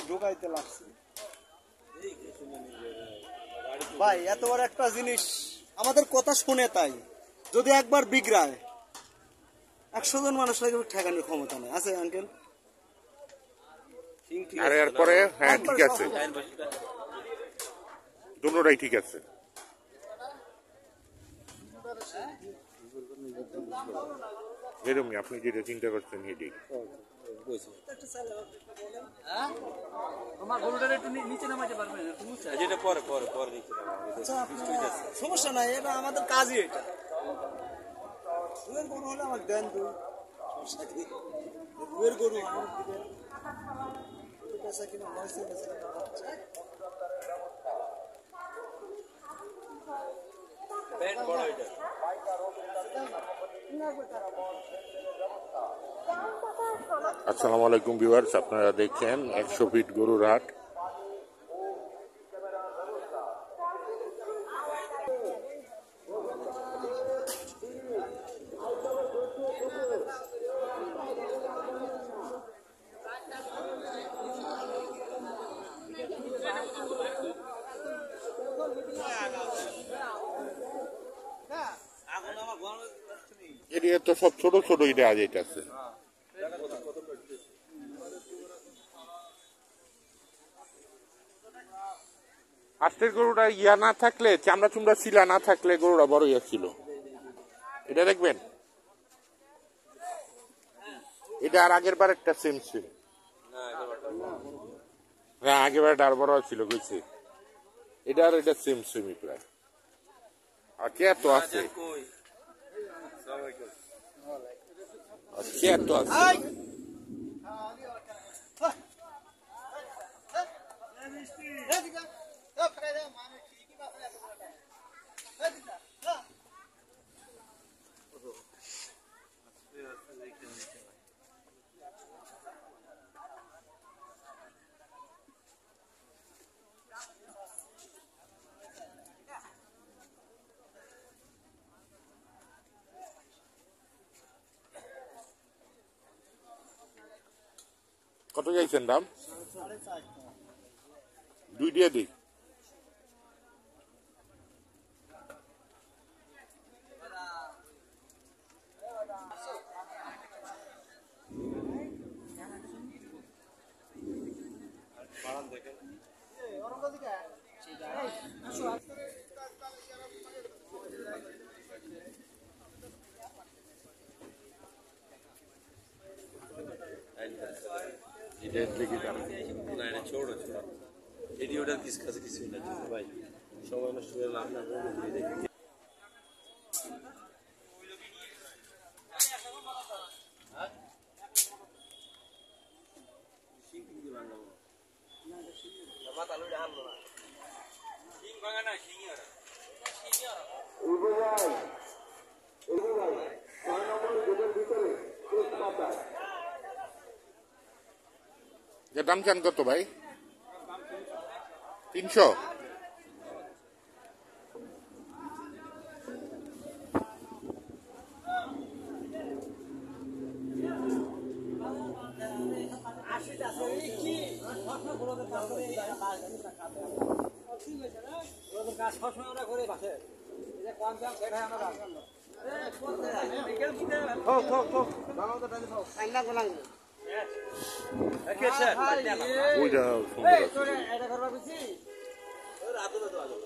ঢোকাইতে লাগছে ভাই, এত বড় একটা জিনিস আমাদের কথা শুনে, তাই যদি একবার বিগড়ায় 100 জন মানুষ লাগে ঠেকানোর ক্ষমতা নেই আছে আঙ্কেল। আর এরপরে হ্যাঁ ঠিক আছে, দুটোটাই ঠিক আছে। এরকমই আপনি যেটা চিন্তা করছেন এটাই। সমস্যা নাই, এটা আমাদের কাজই, এটা গরু হলে আমার দেন দুয়ের গরু কিনা আসসালামু আলাইকুম ভিউয়ার্স, আপনারা দেখছেন 100 ফিট গরুর হাট। এরিয়া তো সব ছোট ছোট এটা আজ এটা আছে। আজকের গরুটা ইয়া না থাকলে, চামড়া চুমড়া শিলা না থাকলে গরুটা বড় ইয়া ছিল। এটা দেখবেন, এটা আর আগের বার একটা সেম ছিল। হ্যাঁ আগের বার আর বড় ছিল কইছে, এটা আর এটা সেম সেমই প্রায়। আর কে তো আছে, কে তো আছে। কত চাইছেন দাম? 2 দিয়ে দিই। ছোট ছোট এটি ওটার কাছে কিছুই না ভাই, সবাই নষ্ট করে লাভ না। দাম চান কত ভাই? 300। ওইটা সুন্দর আছে।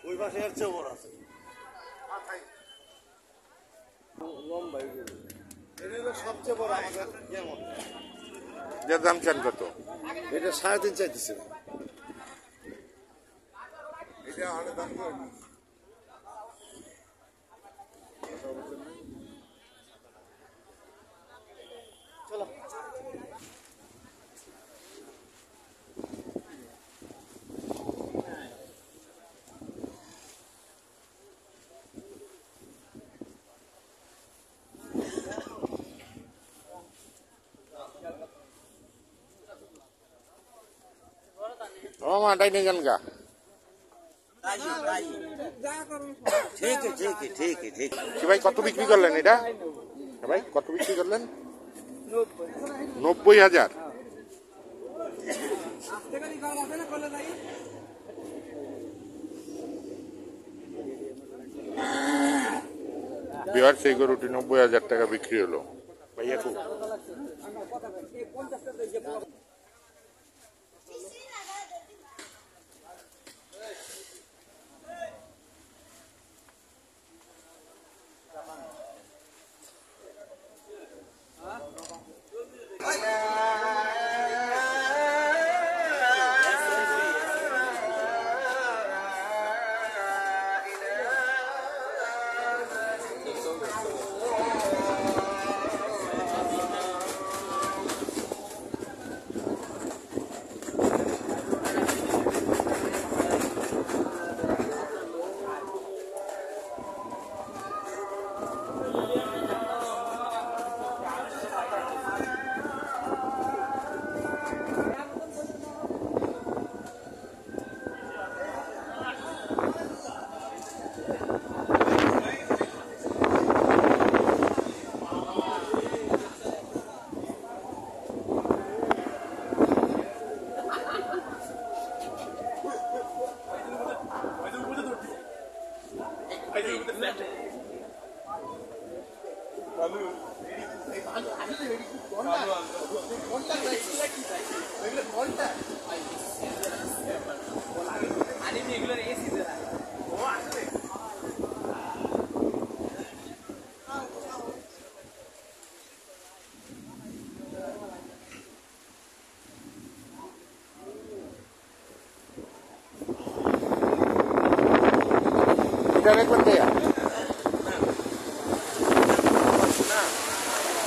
ওই পাশে এর চেয়ে বড় আছে, লম্বা এটা সবচেয়ে বড় আমাদের যেমন। যার দাম চান কত? এটা 3.5 চাইতেছে। এটা অনেক দাম চলো মামা ডাইনে যান গা। কি ভাই কত বিক্রি করলেন এটা? ভাই কত বিক্রি করলেন? 90,000। বিহার সেই গরুটি 90,000 টাকা বিক্রি হলো। ভাইয়া খুব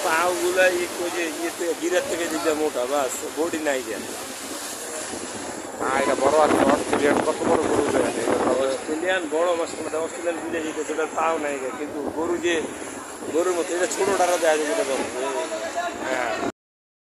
পাগুলা গিরার থেকে দিতে মোটা বাস বডি নাই দেন। এটা বড় আছে অস্ট্রেলিয়ান। কত বড় গরু দেন? অস্ট্রেলিয়ান বড় মাছ অস্ট্রেলিয়ান বুঝে যেতে সেটার পাও নাই, কিন্তু গরু যে গরুর মতো এটা ছোট টাকা দেওয়া যায়। হ্যাঁ।